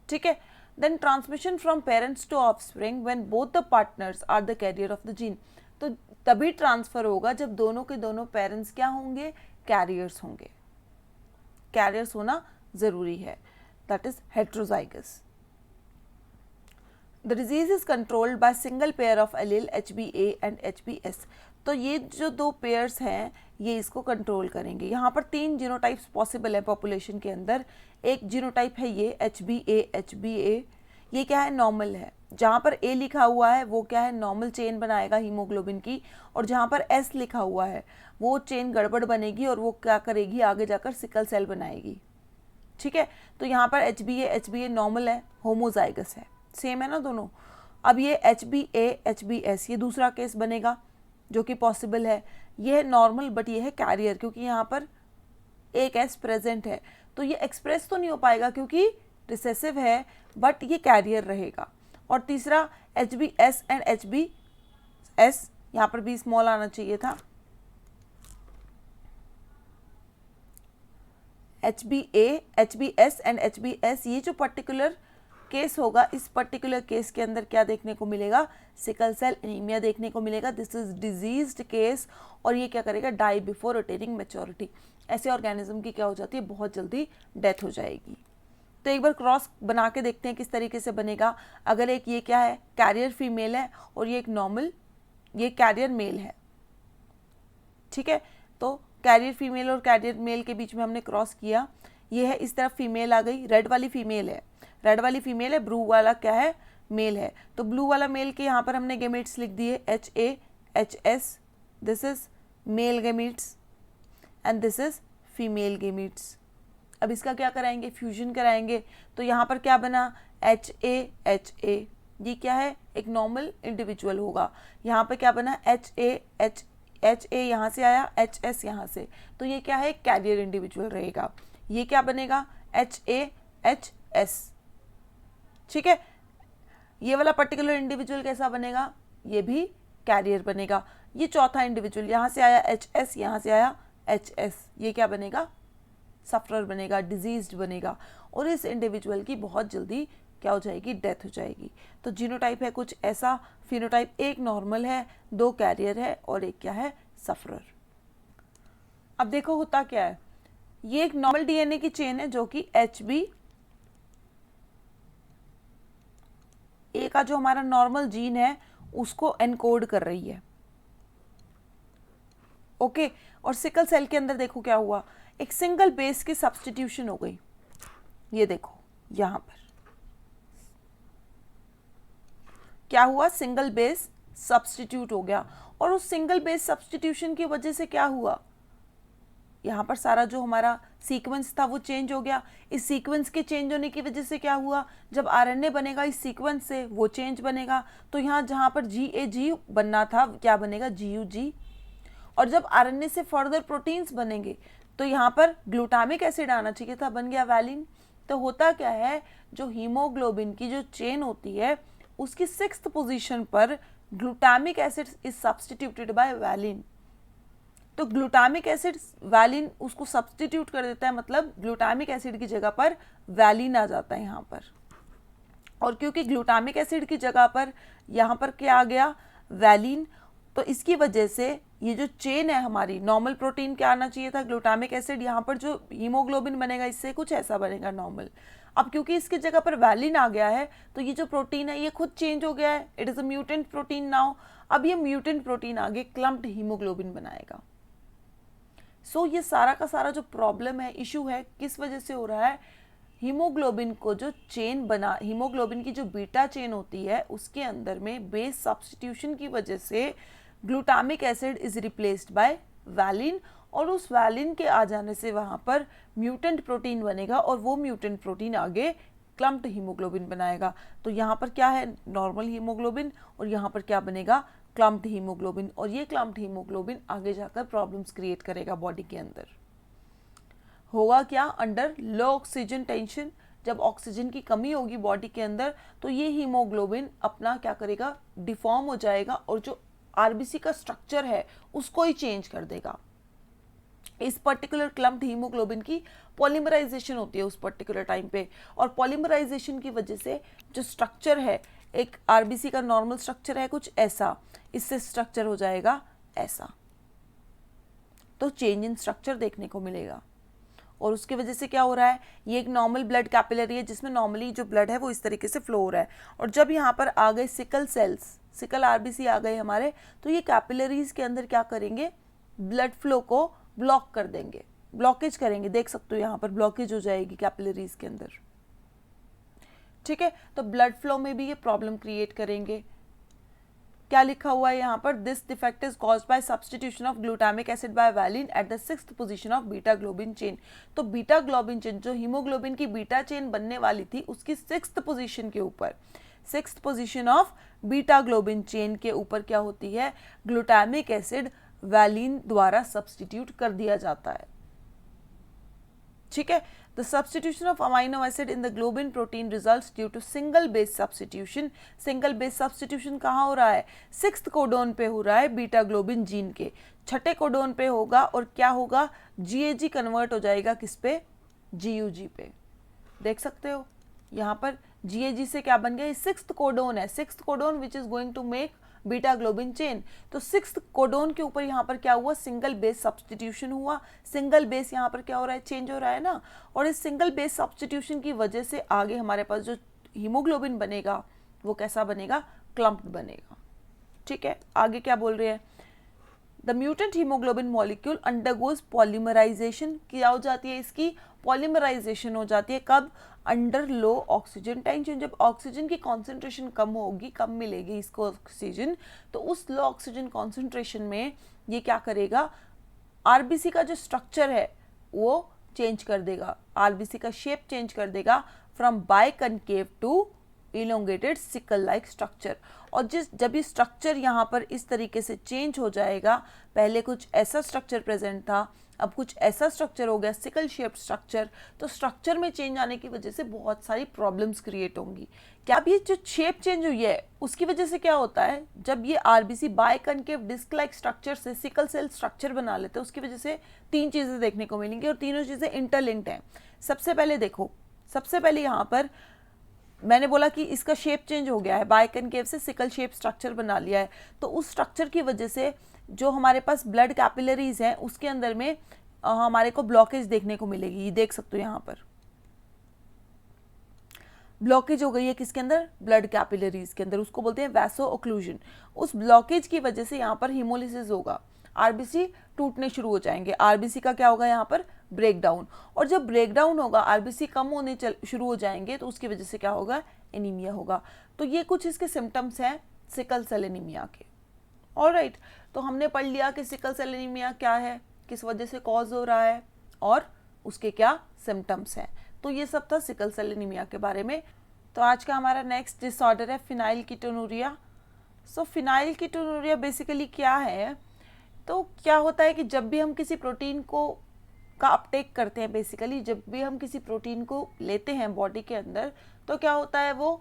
ठीक है, then transmission from parents to offspring when both the partners are the carrier of the gene. तो तभी ट्रांसफर होगा जब दोनों के दोनों पेरेंट्स क्या होंगे, कैरियर्स होंगे। कैरियर्स होना जरूरी है, that is heterozygous. The disease is controlled by single pair of allele HBA and HBS। तो ये जो दो पेयर्स हैं ये इसको कंट्रोल करेंगे। यहाँ पर 3 जीनोटाइप्स पॉसिबल है पॉपुलेशन के अंदर। एक जीनोटाइप है ये HBA। ये क्या है, नॉर्मल है। जहाँ पर A लिखा हुआ है वो क्या है, नॉर्मल चेन बनाएगा हीमोग्लोबिन की, और जहाँ पर S लिखा हुआ है वो चेन गड़बड़ बनेगी और वो क्या करेगी, आगे जाकर सिकल सेल बनाएगी। ठीक है, तो यहाँ पर HBA नॉर्मल है, होमोजाइगस है, सेम है ना दोनों। अब ये HBS ये दूसरा केस बनेगा जो कि पॉसिबल है। ये है नॉर्मल बट ये है कैरियर, क्योंकि यहाँ पर एक S प्रेजेंट है तो ये एक्सप्रेस तो नहीं हो पाएगा क्योंकि रिसेसिव है, बट ये कैरियर रहेगा। और तीसरा HBS एंड HBS यहाँ पर भी स्मॉल आना चाहिए था, HbA, HbS एंड HbS, ये जो पर्टिकुलर केस होगा, इस पर्टिकुलर केस के अंदर क्या देखने को मिलेगा, सिकल सेल एनीमिया देखने को मिलेगा। दिस इज डिजीज्ड केस, और ये क्या करेगा, डाई बिफोर अटेनिंग मैच्योरिटी। ऐसे ऑर्गेनिज्म की क्या हो जाती है, बहुत जल्दी डेथ हो जाएगी। तो एक बार क्रॉस बना के देखते हैं किस तरीके से बनेगा। अगर एक ये क्या है, कैरियर फीमेल है, और ये एक नॉर्मल, ये कैरियर मेल है, ठीक है। तो कैरियर फीमेल और कैरियर मेल के बीच में हमने क्रॉस किया, ये है, इस तरफ फीमेल आ गई, रेड वाली फीमेल है, रेड वाली फीमेल है, ब्लू वाला क्या है, मेल है। तो ब्लू वाला मेल के यहाँ पर हमने गेमेट्स लिख दिए HA HS, this is male gametes and this is female gametes. अब इसका क्या कराएंगे, फ्यूजन कराएंगे। तो यहाँ पर क्या बना, HA ये क्या है, एक नॉर्मल इंडिविजुअल होगा। यहाँ पर क्या बना, HA यहाँ से आया, HS यहाँ से, तो ये क्या है, कैरियर इंडिविजुअल रहेगा। ये क्या बनेगा, HAHS, ठीक है। ये वाला पर्टिकुलर इंडिविजुअल कैसा बनेगा, ये भी कैरियर बनेगा। ये चौथा इंडिविजुअल, यहाँ से आया HS, यहाँ से आया HS, ये क्या बनेगा, सफरर बनेगा, डिजीज्ड बनेगा, और इस इंडिविजुअल की बहुत जल्दी क्या हो जाएगी, डेथ हो जाएगी। तो जीनोटाइप है कुछ ऐसा, फिनोटाइप एक नॉर्मल है, 2 कैरियर है, और एक क्या है, सफरर। अब देखो होता क्या है, ये एक नॉर्मल डीएनए की चेन है जो कि HbA का जो हमारा नॉर्मल जीन है उसको एनकोड कर रही है, ओके। और सिकल सेल के अंदर देखो क्या हुआ, एक सिंगल बेस की सब्स्टिट्यूशन हो गई। ये देखो यहां पर क्या हुआ, सिंगल बेस सब्स्टिट्यूट हो गया, और उस सिंगल बेस सब्स्टिट्यूशन की वजह से क्या हुआ, यहाँ पर सारा जो हमारा सीक्वेंस था वो चेंज हो गया। इस सीक्वेंस के चेंज होने की वजह से क्या हुआ, जब आरएनए बनेगा इस सीक्वेंस से वो चेंज बनेगा। तो यहाँ जहाँ पर GAG बनना था क्या बनेगा, GUG। और जब आरएनए से फर्दर प्रोटीन्स बनेंगे तो यहाँ पर ग्लूटामिक एसिड आना चाहिए था, बन गया वैलिन। तो होता क्या है, जो हीमोग्लोबिन की जो चेन होती है उसकी 6th पोजीशन पर glutamic acid is substituted by valine. तो ग्लूटामिक एसिड वैलिन उसको सब्स्टिट्यूट कर देता है, मतलब ग्लूटामिक एसिड की जगह पर वैलिन आ जाता है यहाँ पर। और क्योंकि ग्लूटामिक एसिड की जगह पर यहाँ पर क्या आ गया, वैलिन, तो इसकी वजह से ये जो चेन है हमारी, नॉर्मल प्रोटीन क्या आना चाहिए था, ग्लूटामिक एसिड, यहाँ पर जो हीमोग्लोबिन बनेगा इससे कुछ ऐसा बनेगा नॉर्मल। अब क्योंकि इसकी जगह पर वैलिन आ गया है तो ये जो प्रोटीन है ये खुद चेंज हो गया है, it is a mutant protein now. अब ये म्यूटेंट प्रोटीन आगे क्लम्प्ड हीमोग्लोबिन बनाएगा। सो ये सारा का सारा जो प्रॉब्लम है, इशू है, किस वजह से हो रहा है, हीमोग्लोबिन को जो चेन बना, हीमोग्लोबिन की जो बीटा चेन होती है उसके अंदर में बेस सब्स्टिट्यूशन की वजह से glutamic acid is replaced by valine, और उस वैलिन के आ जाने से वहाँ पर म्यूटेंट प्रोटीन बनेगा, और वो म्यूटेंट प्रोटीन आगे क्लम्प्ड हीमोग्लोबिन बनाएगा। तो यहाँ पर क्या है, नॉर्मल हीमोग्लोबिन, और यहाँ पर क्या बनेगा, क्लम्प्ड हीमोग्लोबिन। और ये क्लम्प्ड हीमोग्लोबिन आगे जाकर प्रॉब्लम्स क्रिएट करेगा बॉडी के अंदर। होगा क्या, अंडर लो ऑक्सीजन टेंशन, जब ऑक्सीजन की कमी होगी बॉडी के अंदर तो ये हीमोग्लोबिन अपना क्या करेगा, डिफॉर्म हो जाएगा, और जो आरबीसी का स्ट्रक्चर है उसको ही चेंज कर देगा। इस पर्टिकुलर क्लम्प्ड हीमोग्लोबिन की पॉलीमराइजेशन होती है उस पर्टिकुलर टाइम पे, और पॉलीमराइजेशन की वजह से जो स्ट्रक्चर है, एक आरबीसी का नॉर्मल स्ट्रक्चर है कुछ ऐसा, इससे स्ट्रक्चर हो जाएगा ऐसा। तो चेंज इन स्ट्रक्चर देखने को मिलेगा, और उसकी वजह से क्या हो रहा है, ये एक नॉर्मल ब्लड कैपिलरी है जिसमें नॉर्मली जो ब्लड है वो इस तरीके से फ्लो हो रहा है। और जब यहाँ पर आ गए सिकल सेल्स, सिकल आरबीसी आ गए हमारे, तो ये कैपिलरीज के अंदर क्या करेंगे, ब्लड फ्लो को ब्लॉक कर देंगे, ब्लॉकेज करेंगे। देख सकते हो यहाँ पर ब्लॉकेज हो जाएगी कैपिलरीज के अंदर, ठीक है। तो ब्लड फ्लो में भी ये प्रॉब्लम क्रिएट करेंगे। क्या लिखा हुआ है यहाँ पर, this defect is caused by substitution of glutamic acid by valine at the 6th position of beta globin chain. तो बीटा ग्लोबिन चेन, जो हीमोग्लोबिन की बीटा चेन बनने वाली थी उसकी 6th पोजीशन के ऊपर, 6th position of beta globin chain के ऊपर क्या होती है, ग्लूटामिक एसिड वैलिन द्वारा सब्स्टिट्यूट कर दिया जाता है, ठीक है। The substitution of amino acid in the globin protein results due to single base substitution. Single base substitution कहाँ हो रहा है? 6th कोडोन पे हो रहा है बीटा ग्लोबिन जीन के, 6ठे कोडोन पे होगा और क्या होगा? GAG कन्वर्ट हो जाएगा किस पे? GUG पे। देख सकते हो यहाँ पर GAG से क्या बन गया? 6th कोडोन है, 6th codon which is going to make beta globin chain. तो 6th कोडोन के ऊपर यहाँ पर क्या हुआ? सिंगल बेस सब्सटीट्यूशन हुआ। सिंगल बेस यहाँ पर क्या हो रहा है? चेंज हो रहा है ना। और इस सिंगल बेस सब्सटीट्यूशन की वजह से आगे हमारे पास जो हीमोग्लोबिन बनेगा वो कैसा बनेगा? क्लम्प्ड बनेगा। ठीक है, आगे क्या बोल रहे हैं? The mutant hemoglobin molecule undergoes polymerization. क्या हो जाती है? इसकी पॉलीमराइजेशन हो जाती है। कब? अंडर लो ऑक्सीजन टेंशन। जब ऑक्सीजन की कॉन्सेंट्रेशन कम होगी, कम मिलेगी इसको ऑक्सीजन, तो उस लो ऑक्सीजन कॉन्सेंट्रेशन में ये क्या करेगा? आरबीसी का जो स्ट्रक्चर है वो चेंज कर देगा, आरबीसी का शेप चेंज कर देगा from biconcave to elongated sickle like structure. और जब ये स्ट्रक्चर यहाँ पर इस तरीके से चेंज हो जाएगा, पहले कुछ ऐसा स्ट्रक्चर प्रेजेंट था, अब कुछ ऐसा स्ट्रक्चर हो गया, सिकल शेप्ड स्ट्रक्चर, तो स्ट्रक्चर में चेंज आने की वजह से बहुत सारी प्रॉब्लम्स क्रिएट होंगी। क्या अब ये जो शेप चेंज हुई है उसकी वजह से क्या होता है? जब ये RBC biconcave disc like structure से सिकल सेल स्ट्रक्चर बना लेते हैं, उसकी वजह से 3 चीज़ें देखने को मिलेंगी और तीनों चीज़ें इंटरलिंक्ड हैं। सबसे पहले देखो, सबसे पहले यहाँ पर मैंने बोला कि इसका शेप चेंज हो गया है, बाइकनकेव से सिकल शेप स्ट्रक्चर बना लिया है, तो उस स्ट्रक्चर की वजह से जो हमारे पास ब्लड कैपिलरीज हैं उसके अंदर में हमारे को ब्लॉकेज देखने को मिलेगी। ये देख सकते हो यहाँ पर ब्लॉकेज हो गई है किसके अंदर? ब्लड कैपिलरीज के अंदर, उसको बोलते हैं वैसो ओक्लूजन। उस ब्लॉकेज की वजह से यहाँ पर हीमोलिसिस होगा, आरबीसी टूटने शुरू हो जाएंगे, आरबीसी का क्या होगा? यहाँ पर ब्रेकडाउन। और जब ब्रेकडाउन होगा, आरबीसी कम होने शुरू हो जाएंगे, तो उसकी वजह से क्या होगा? एनीमिया होगा। तो ये कुछ इसके सिम्टम्स हैं सिकल सेल एनीमिया के। ऑलराइट, तो हमने पढ़ लिया कि सिकल सेल एनीमिया क्या है, किस वजह से कॉज हो रहा है और उसके क्या सिम्टम्स हैं। तो ये सब था सिकल सेल एनीमिया के बारे में। तो आज का हमारा नेक्स्ट डिसऑर्डर है फिनाइलकीटोनुरिया। सो फिनाइलकीटोनुरिया बेसिकली क्या है? तो क्या होता है कि जब भी हम किसी प्रोटीन को का अपटेक करते हैं, बेसिकली जब भी हम किसी प्रोटीन को लेते हैं बॉडी के अंदर, तो क्या होता है? वो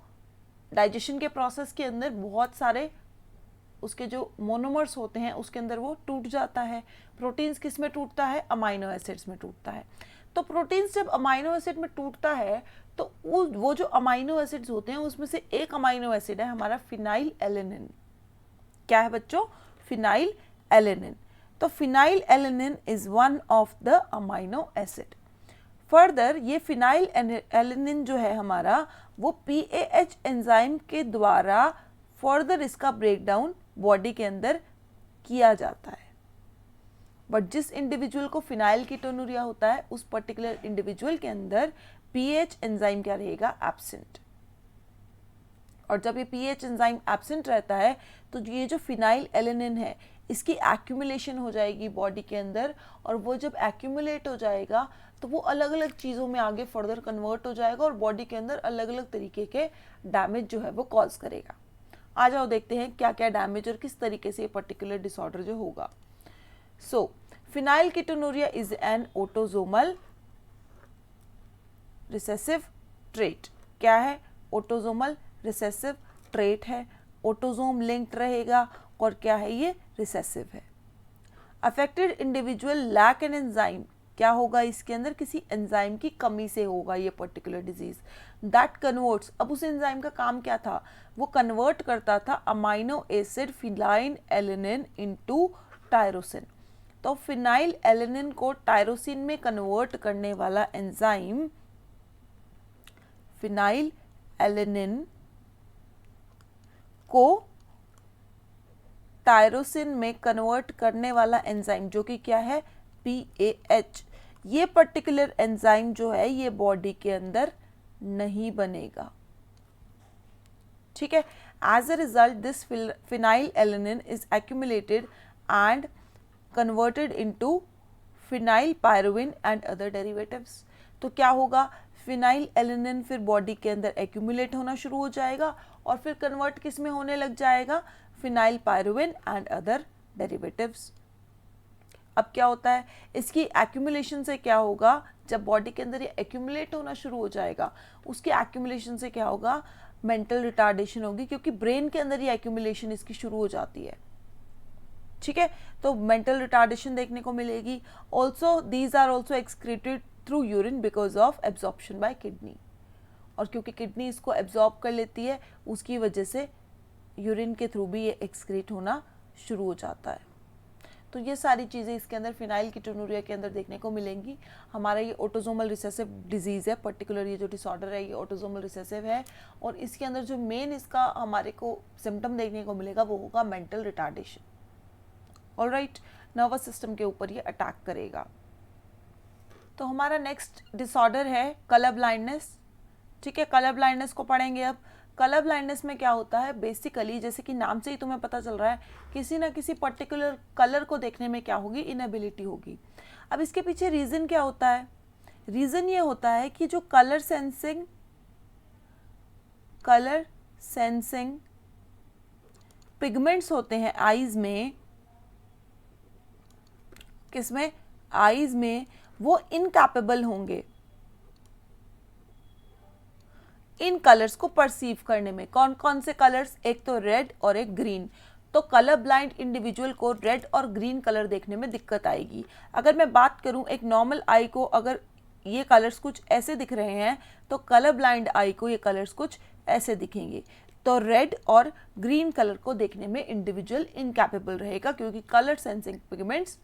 डाइजेशन के प्रोसेस के अंदर बहुत सारे उसके जो मोनोमर्स होते हैं उसके अंदर वो टूट जाता है। प्रोटीन्स किस में टूटता है? अमाइनो एसिड्स में टूटता है। तो प्रोटीन्स जब अमाइनो एसिड में टूटता है तो वो जो अमाइनो एसिड्स होते हैं उसमें से एक अमाइनो एसिड है हमारा फिनाइल एलेनिन। क्या है बच्चों? Phenylalanine. तो phenylalanine is one of the amino acid. Further ये फिनाइल एलेनिन जो है हमारा वो PAH एंजाइम के द्वारा फर्दर इसका ब्रेकडाउन बॉडी के अंदर किया जाता है। बट जिस इंडिविजुअल को फिनाइलकीटोनुरिया होता है उस पर्टिकुलर इंडिविजुअल के अंदर PAH एंजाइम क्या रहेगा? एब्सेंट। और जब ये PAH एंजाइम एब्सेंट रहता है तो ये जो फिनाइल एलेनिन है इसकी एक्यूमुलेशन हो जाएगी बॉडी के अंदर, और वो जब एक्यूमुलेट हो जाएगा तो वो अलग अलग चीज़ों में आगे फर्दर कन्वर्ट हो जाएगा और बॉडी के अंदर अलग अलग तरीके के डैमेज जो है वो कॉज करेगा। आ जाओ देखते हैं क्या क्या डैमेज और किस तरीके से ये पर्टिकुलर डिसऑर्डर जो होगा। So phenylketonuria is an autosomal recessive trait. क्या है? ऑटोसोमल रिसेसिव ट्रेट है, ऑटोसोम लिंक्ड रहेगा और क्या है? ये रिसेसिव है। Affected individual lack an enzyme. क्या होगा इसके अंदर? किसी एंजाइम की कमी से होगा ये पर्टिकुलर डिजीज। दैट कन्वर्ट्स, अब उस एंजाइम का काम क्या था? वो कन्वर्ट करता था amino acid phenyl alanine into tyrosine. तो फिनाइल एलेनिन को टायरोसिन में कन्वर्ट करने वाला एंजाइम फिनाइल एलेनिन को टायरोसिन में कन्वर्ट करने वाला एंजाइम जो कि क्या है? PAH। ये पर्टिकुलर एंजाइम जो है ये बॉडी के अंदर नहीं बनेगा। ठीक है। As a result this phenylalanine is accumulated and converted into phenylpyruvin and other derivatives. तो क्या होगा? फिनाइल एलेनिन फिर बॉडी के अंदर एक्यूमुलेट होना शुरू हो जाएगा और फिर कन्वर्ट किस में होने लग जाएगा? Phenylpyruvin and other derivatives. अब क्या होता है, इसकी एक्यूमुलेशन से क्या होगा, जब बॉडी के अंदर ये एक्यूमुलेट होना शुरू हो जाएगा, उसके एक्यूमुलेशन से क्या होगा, मेंटल रिटार्डेशन होगी, क्योंकि ब्रेन के अंदर ये एक्यूमुलेशन इसकी शुरू हो जाती है। ठीक है, तो मेंटल रिटार्डेशन देखने को मिलेगी। Also these are also excreted through urine because of absorption by kidney, और क्योंकि किडनी इसको एब्जॉर्ब कर लेती है, उसकी वजह से यूरिन के थ्रू भी ये एक्सक्रीट होना शुरू हो जाता है। तो ये सारी चीज़ें इसके अंदर फिनाइल कीटोनुरिया के अंदर देखने को मिलेंगी। हमारा ये ऑटोसोमल रिसेसिव डिजीज़ है, पर्टिकुलर ये जो डिसऑर्डर है ये ऑटोसोमल रिसेसिव है, और इसके अंदर जो मेन इसका हमारे को सिम्टम देखने को मिलेगा वो होगा mental retardation. Alright, nervous system के ऊपर ये अटैक करेगा। तो हमारा नेक्स्ट डिसऑर्डर है कलर ब्लाइंडनेस। ठीक है, कलर ब्लाइंडनेस को पढ़ेंगे अब। कलर ब्लाइंडनेस में क्या होता है, बेसिकली जैसे कि नाम से ही तुम्हें पता चल रहा है, किसी ना किसी पर्टिकुलर कलर को देखने में क्या होगी, इनएबिलिटी होगी। अब इसके पीछे रीज़न क्या होता है, रीज़न ये होता है कि जो कलर सेंसिंग पिगमेंट्स होते हैं आईज में, किसमें, आईज में, वो इनकैपेबल होंगे इन कलर्स को परसीव करने में। कौन कौन से कलर्स, एक तो रेड और एक ग्रीन। तो कलर ब्लाइंड इंडिविजुअल को रेड और ग्रीन कलर देखने में दिक्कत आएगी। अगर मैं बात करूं एक नॉर्मल आई को, अगर ये कलर्स कुछ ऐसे दिख रहे हैं, तो कलर ब्लाइंड आई को ये कलर्स कुछ ऐसे दिखेंगे। तो रेड और ग्रीन कलर को देखने में इंडिविजुअल इनकैपेबल रहेगा, क्योंकि कलर सेंसिंग पिगमेंट्स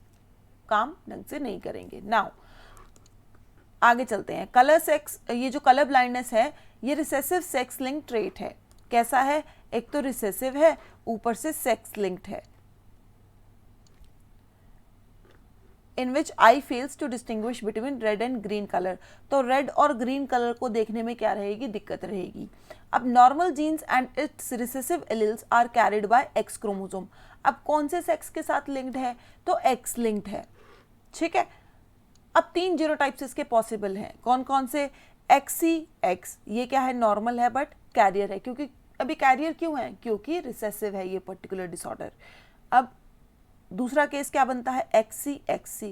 काम ढंग से नहीं करेंगे। नाउ आगे चलते हैं। कलर सेक्स, ये जो कलर ब्लाइंडनेस है ये रिसेसिव सेक्स लिंक ट्रेट है। कैसा है, एक तो रिसेसिव है, ऊपर से सेक्स लिंक्ड है। In which I fails to distinguish between red and green colour. तो रेड और ग्रीन कलर को देखने में क्या रहेगी, दिक्कत रहेगी। अब normal genes and its recessive alleles are carried by X chromosome. अब कौन से सेक्स के साथ लिंक्ड है, तो एक्स लिंक्ड है। ठीक है, अब 3 जीनोटाइप्स इसके पॉसिबल हैं। कौन कौन से, XCX, ये क्या है, नॉर्मल है बट कैरियर है। क्योंकि अभी कैरियर क्यों है, क्योंकि रिसेसिव है ये पर्टिकुलर डिसऑर्डर। अब दूसरा केस क्या बनता है, XCXC,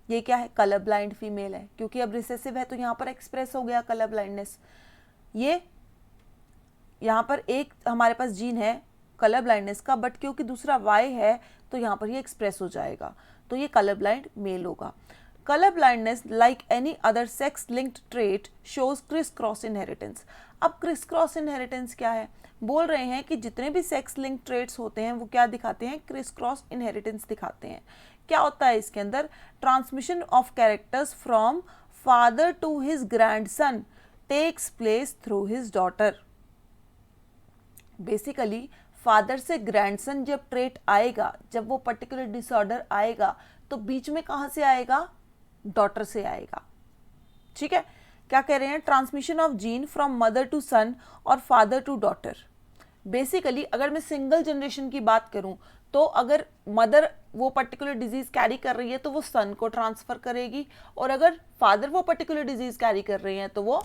ये क्या है, कलर ब्लाइंड फीमेल है, क्योंकि अब रिसेसिव है तो यहाँ पर एक्सप्रेस हो गया कलर ब्लाइंडनेस। ये यहाँ पर एक हमारे पास जीन है कलर ब्लाइंडनेस का, बट क्योंकि दूसरा Y है तो यहाँ पर ये एक्सप्रेस हो जाएगा, तो ये कलर ब्लाइंड मेल होगा। Color blindness, like any other sex-linked trait, shows criss-cross inheritance. अब criss-cross inheritance क्या है, बोल रहे हैं कि जितने भी sex-linked traits होते हैं वो क्या दिखाते हैं, criss-cross inheritance दिखाते हैं। क्या होता है इसके अंदर, transmission of characters from father to his grandson takes place through his daughter. Basically father से ग्रैंडसन जब ट्रेट आएगा, जब वो पर्टिकुलर डिसऑर्डर आएगा, तो बीच में कहाँ से आएगा, डॉटर से आएगा। ठीक है, क्या कह रहे हैं, transmission of gene from mother to son और फादर टू डॉटर। बेसिकली अगर मैं सिंगल जनरेशन की बात करूं, तो अगर मदर वो पर्टिकुलर डिजीज कैरी कर रही है तो वो सन को ट्रांसफर करेगी, और अगर फादर वो पर्टिकुलर डिजीज कैरी कर रहे हैं तो वो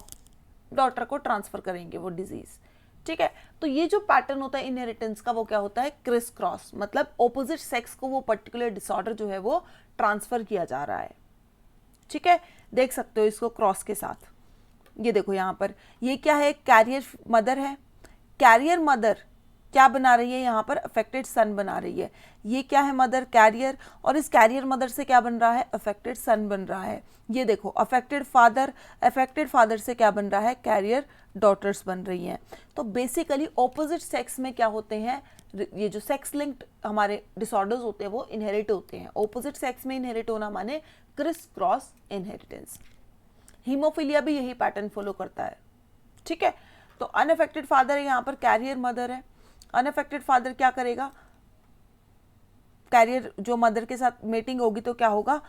डॉटर को ट्रांसफर करेंगे वो डिजीज। ठीक है, तो ये जो पैटर्न होता है इनहेरिटेंस का वो क्या होता है, क्रिस क्रॉस, मतलब ऑपोजिट सेक्स को वो पर्टिकुलर डिसऑर्डर जो है वो ट्रांसफर किया जा रहा है। ठीक है, देख सकते हो इसको क्रॉस के साथ। ये देखो यहाँ पर, ये क्या है, कैरियर मदर है। कैरियर मदर क्या बना रही है, यहाँ पर अफेक्टेड सन बना रही है। ये क्या है, मदर कैरियर, और इस कैरियर मदर से क्या बन रहा है, अफेक्टेड सन बन रहा है। ये देखो अफेक्टेड फादर से क्या बन रहा है, कैरियर डॉटर्स बन रही हैं। तो बेसिकली ऑपोजिट सेक्स में क्या होते हैं, ये जो सेक्स लिंक्ड हमारे डिसऑर्डर्स होते हैं वो इनहेरिट होते हैं। ऑपोजिट सेक्स में इनहेरिट होना माने क्रिस क्रॉस इनहेरिटेंस। हीमोफीलिया भी यही पैटर्न फॉलो करता है। ठीक है, तो अनअफेक्टेड फादर है, यहाँ पर कैरियर मदर है। अनअफेक्टेड फादर क्या करेगा, कैरियर जो मदर के साथ मेटिंग होगी तो क्या होगा,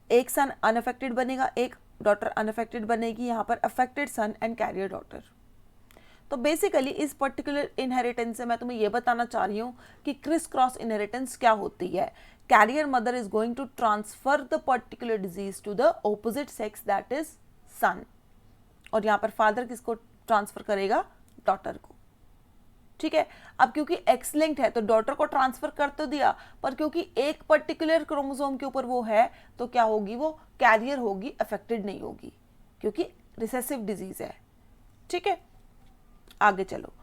एक सन अनअफेक्टेड बनेगा, एक डॉटर अनअफेक्टेड बनेगी, यहाँ पर affected son and carrier daughter. तो बेसिकली इस पर्टिकुलर इनहेरिटेंस से मैं तुम्हें यह बताना चाह रही हूँ कि क्रिस क्रॉस इनहेरिटेंस क्या होती है। Carrier mother is going to transfer the particular disease to the opposite sex that is son, और यहाँ पर फादर किसको ट्रांसफर करेगा, डॉटर को। ठीक है। अब क्योंकि एक्स लिंक्ड है तो डॉटर को ट्रांसफर कर तो दिया, पर क्योंकि एक पर्टिकुलर क्रोमोसोम के ऊपर वो है तो क्या होगी, वो कैरियर होगी, अफेक्टेड नहीं होगी, क्योंकि रिसेसिव डिजीज है। ठीक है, आगे चलो।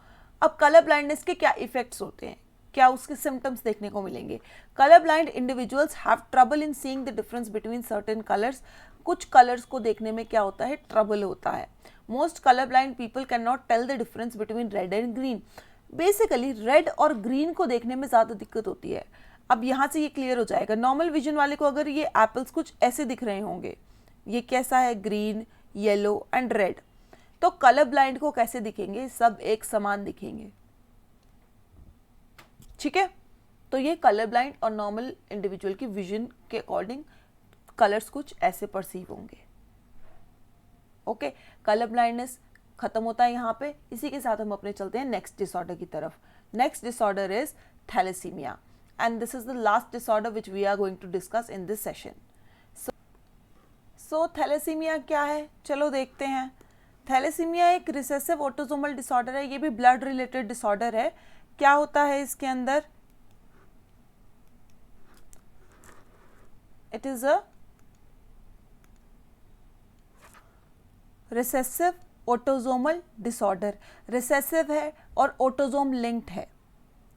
अब कलर ब्लाइंडनेस के क्या इफेक्ट्स होते हैं, क्या उसके सिम्टम्स देखने को मिलेंगे। Colour blind individuals have trouble in seeing the difference between certain colours. कुछ कलर्स को देखने में क्या होता है, ट्रबल होता है। Most colour blind people can not tell the difference between red and green. Basically red और ग्रीन को देखने में ज़्यादा दिक्कत होती है। अब यहाँ से ये क्लियर हो जाएगा। नॉर्मल विजन वाले को अगर ये एप्पल्स कुछ ऐसे दिख रहे होंगे, ये कैसा है, ग्रीन, येलो एंड रेड, तो कलर ब्लाइंड को कैसे दिखेंगे, सब एक समान दिखेंगे। ठीक है, तो ये कलर ब्लाइंड और नॉर्मल इंडिविजुअल की विजन के अकॉर्डिंग कलर्स कुछ ऐसे परसीव होंगे। ओके, कलर ब्लाइंडनेस खत्म होता है यहाँ पे। इसी के साथ हम अपने चलते हैं नेक्स्ट डिसऑर्डर की तरफ। Next disorder is thalassemia and this is the last disorder which we are going to discuss in this session. So thalassemia क्या है, चलो देखते हैं। थैलेसीमिया एक रिसेसिव ऑटोसोमल डिसऑर्डर है, ये भी ब्लड रिलेटेड डिसऑर्डर है। क्या होता है इसके अंदर, it is a recessive autosomal disorder. Recessive है और ऑटोसोम लिंक्ड है।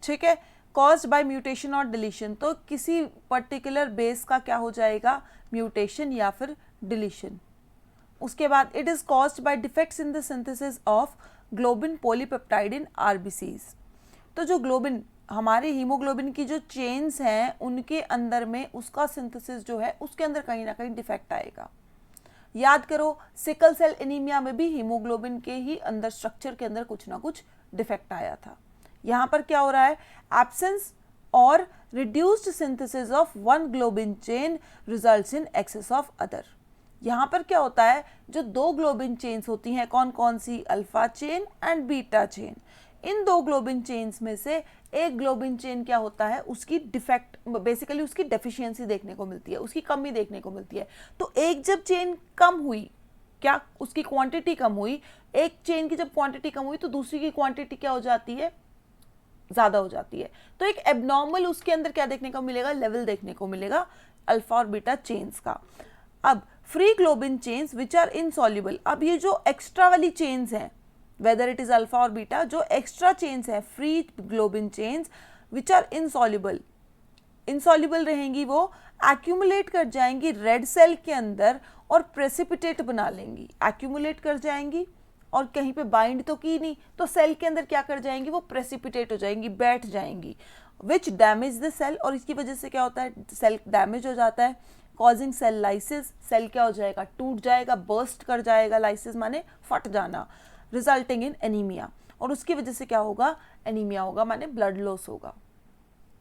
ठीक है, कॉज्ड बाय म्यूटेशन और डिलीशन, तो किसी पर्टिकुलर बेस का क्या हो जाएगा, म्यूटेशन या फिर डिलीशन। उसके बाद it is caused by defects in the synthesis of globin polypeptide in RBCs. तो जो ग्लोबिन, हमारे हीमोग्लोबिन की जो चेन्स हैं उनके अंदर में उसका सिंथेसिस जो है उसके अंदर कहीं ना कहीं डिफेक्ट आएगा। याद करो, सिकल सेल एनीमिया में भी हीमोग्लोबिन के ही अंदर स्ट्रक्चर के अंदर कुछ ना कुछ डिफेक्ट आया था। यहाँ पर क्या हो रहा है, एब्सेंस और reduced synthesis of one globin chain results in excess of other. यहाँ पर क्या होता है, जो दो ग्लोबिन चेन्स होती हैं, कौन कौन सी, alpha chain and beta chain. इन दो ग्लोबिन चेन्स में से एक ग्लोबिन चेन क्या होता है, उसकी डिफेक्ट, बेसिकली उसकी डेफिशिएंसी देखने को मिलती है, उसकी कमी देखने को मिलती है। तो एक जब चेन कम हुई, क्या उसकी क्वांटिटी कम हुई, एक चेन की जब क्वांटिटी कम हुई तो दूसरी की क्वांटिटी क्या हो जाती है, ज़्यादा हो जाती है। तो एक एबनॉर्मल उसके अंदर क्या देखने को मिलेगा, लेवल देखने को मिलेगा अल्फा और बीटा चेन्स का। अब free globin chains which are insoluble, अब ये जो एक्स्ट्रा वाली चेन्स हैं, वेदर इट इज अल्फा और बीटा, जो एक्स्ट्रा चेन्स है, free globin chains which are insoluble, insoluble रहेंगी, वो एक्यूमुलेट कर जाएंगी रेड सेल के अंदर और प्रेसिपिटेट बना लेंगी। एक्यूमुलेट कर जाएंगी और कहीं पे बाइंड तो की नहीं, तो सेल के अंदर क्या कर जाएंगी, वो प्रेसिपिटेट हो जाएंगी, बैठ जाएंगी, विच डैमेज द सेल। और इसकी वजह से क्या होता है, सेल डैमेज हो जाता है, कॉजिंग सेल लाइसिस। सेल क्या हो जाएगा, टूट जाएगा, बर्स्ट कर जाएगा, लाइसिस माने फट जाना, रिजल्टिंग इन एनीमिया। और उसकी वजह से क्या होगा, एनीमिया होगा, माने ब्लड लॉस होगा,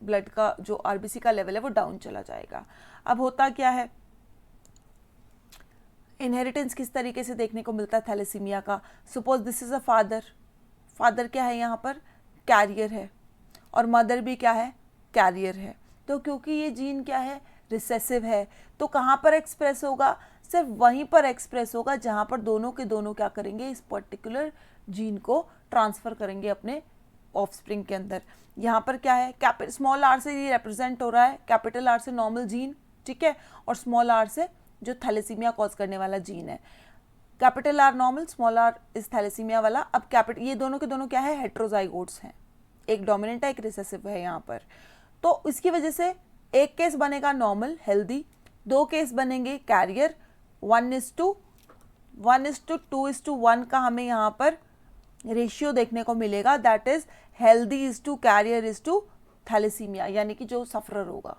ब्लड का जो आरबीसी का लेवल है वो डाउन चला जाएगा। अब होता क्या है, इनहेरिटेंस किस तरीके से देखने को मिलता है थैलेसीमिया का। Suppose this is a father, father क्या है यहाँ पर, कैरियर है, और मदर भी क्या है, कैरियर है। तो क्योंकि ये जीन क्या है, रिसेसिव है, तो कहाँ पर एक्सप्रेस होगा, सिर्फ वहीं पर एक्सप्रेस होगा जहाँ पर दोनों के दोनों क्या करेंगे, इस पर्टिकुलर जीन को ट्रांसफर करेंगे अपने ऑफस्प्रिंग के अंदर। यहाँ पर क्या है, स्मॉल आर से ये रिप्रेजेंट हो रहा है, कैपिटल आर से नॉर्मल जीन, ठीक है, और स्मॉल आर से जो थैलेसीमिया कॉज करने वाला जीन है। Capital R normal, small R इस थैलेसीमिया वाला। अब कैपिटल, ये दोनों के दोनों क्या है, हेट्रोजाइगोट्स हैं, एक डोमिनेंट है एक रिसेसिव है यहाँ पर। तो इसकी वजह से एक केस बनेगा नॉर्मल हेल्दी, दो केस बनेंगे कैरियर, 1:2:1 का हमें यहाँ पर रेशियो देखने को मिलेगा, that is healthy is to carrier is to thalassemia, यानी कि जो सफरर होगा।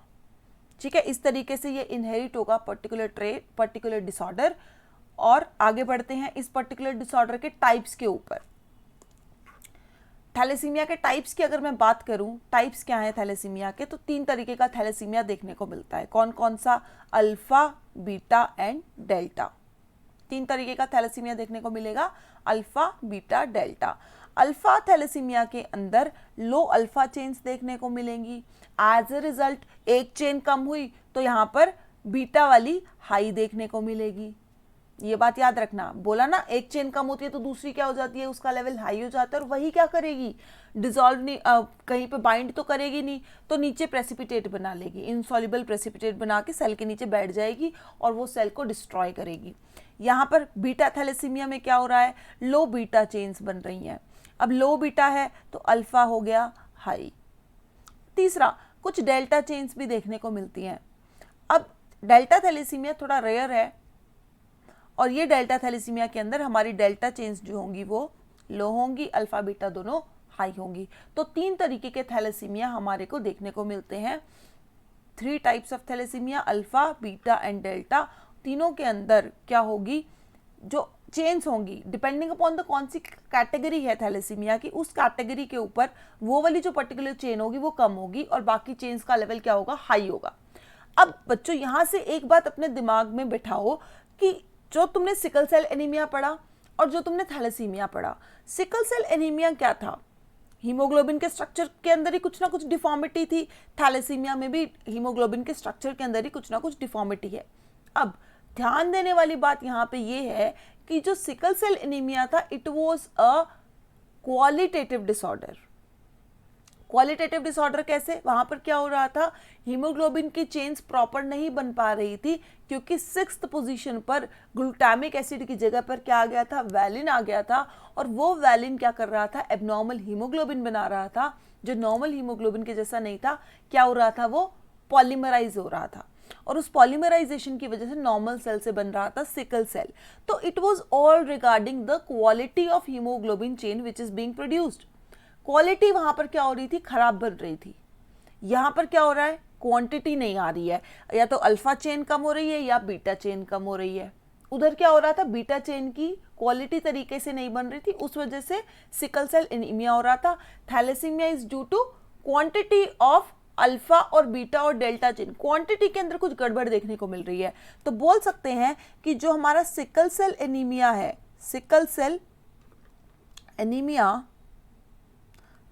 ठीक है, इस तरीके से ये इनहेरिट होगा पर्टिकुलर ट्रेट, पर्टिकुलर डिसऑर्डर। और आगे बढ़ते हैं इस पर्टिकुलर डिसऑर्डर के टाइप्स के ऊपर। थैलेसीमिया के टाइप्स की अगर मैं बात करूं, टाइप्स क्या है थैलेसीमिया के, तो 3 तरीके का थैलेसीमिया देखने को मिलता है। कौन कौन सा, अल्फा, बीटा एंड डेल्टा। 3 तरीके का थैलेसीमिया देखने को मिलेगा, alpha, beta, delta. Alpha thalassemia के अंदर लो अल्फा चेन्स देखने को मिलेंगी, एज ए रिजल्ट एक चेन कम हुई तो यहाँ पर बीटा वाली हाई देखने को मिलेगी। ये बात याद रखना, बोला ना एक चेन कम होती है तो दूसरी क्या हो जाती है, उसका लेवल हाई हो जाता है, और वही क्या करेगी, डिजॉल्व नहीं, कहीं पे बाइंड तो करेगी नहीं, तो नीचे प्रेसिपिटेट बना लेगी, इनसॉल्युबल प्रेसिपिटेट बना के सेल के नीचे बैठ जाएगी और वो सेल को डिस्ट्रॉय करेगी। यहाँ पर बीटा थैलेसीमिया में क्या हो रहा है, लो बीटा चेन्स बन रही हैं। अब लो बीटा है तो अल्फा हो गया हाई। तीसरा, कुछ डेल्टा चेन्स भी देखने को मिलती हैं। अब डेल्टा थैलेसीमिया थोड़ा रेयर है, और ये डेल्टा थैलेसीमिया के अंदर हमारी डेल्टा चेन्स जो होंगी वो लो होंगी, अल्फा बीटा दोनों हाई होंगी। तो 3 तरीके के थैलेसीमिया हमारे को देखने को मिलते हैं। 3 types of thalassemia, alpha beta and delta. तीनों के अंदर क्या होगी, जो चेन्स होंगी डिपेंडिंग अपॉन द कौन सी कैटेगरी है थैलेसीमिया की, उस कैटेगरी के ऊपर वो वाली जो पर्टिकुलर चेन होगी वो कम होगी और बाकी चेन्स का लेवल क्या होगा, हाई होगा। अब बच्चों यहाँ से एक बात अपने दिमाग में बिठाओ कि जो तुमने सिकल सेल एनीमिया पढ़ा और जो तुमने थैलेसीमिया पढ़ा, सिकल सेल एनीमिया क्या था, हीमोग्लोबिन के स्ट्रक्चर के अंदर ही कुछ ना कुछ डिफॉर्मिटी थी, थैलेसीमिया में भी हीमोग्लोबिन के स्ट्रक्चर के अंदर ही कुछ ना कुछ डिफॉर्मिटी है। अब ध्यान देने वाली बात यहाँ पे ये है कि जो सिकल सेल एनीमिया था it was a qualitative disorder. Qualitative disorder कैसे, वहां पर क्या हो रहा था, हीमोग्लोबिन की चेन्स प्रॉपर नहीं बन पा रही थी क्योंकि 6th पोजीशन पर ग्लूटामिक एसिड की जगह पर क्या आ गया था, वैलिन आ गया था, और वो वैलिन क्या कर रहा था, एबनॉर्मल हीमोग्लोबिन बना रहा था जो नॉर्मल हीमोग्लोबिन के जैसा नहीं था। क्या हो रहा था, वो पॉलीमराइज हो रहा था, और उस पॉलीमराइजेशन की वजह से नॉर्मल सेल से बन रहा था सिकल सेल। तो it was all regarding the quality of haemoglobin chain which is being produced. Quality वहां पर क्या हो रही थी, खराब बन रही थी। यहां पर क्या हो रहा है, क्वांटिटी नहीं आ रही है, या तो अल्फा चेन कम हो रही है या बीटा चेन कम हो रही है। उधर क्या हो रहा था, बीटा चेन की क्वालिटी तरीके से नहीं बन रही थी, उस वजह से सिकल सेल एनीमिया हो रहा था। Thalassemia is due to quantity of alpha और बीटा और डेल्टा चेन, क्वांटिटी के अंदर कुछ गड़बड़ देखने को मिल रही है। तो बोल सकते हैं कि जो हमारा सिकल सेल एनीमिया है, सिकल सेल एनीमिया,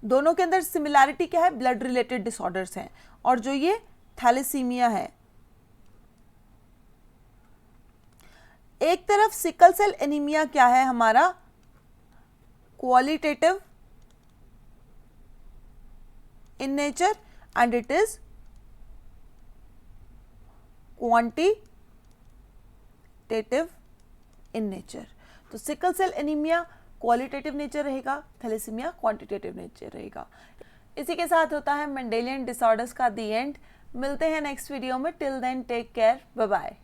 दोनों के अंदर सिमिलैरिटी क्या है, ब्लड रिलेटेड डिसऑर्डर्स हैं, और जो ये थैलेसीमिया है, एक तरफ सिकल सेल एनीमिया क्या है हमारा, qualitative in nature and it is quantitative in nature. तो sickle cell anaemia qualitative nature रहेगा, थैलेसीमिया क्वांटिटेटिव नेचर रहेगा। इसी के साथ होता है मेंडेलियन डिसऑर्डर्स का दी एंड। मिलते हैं नेक्स्ट वीडियो में, till then take care, bye bye.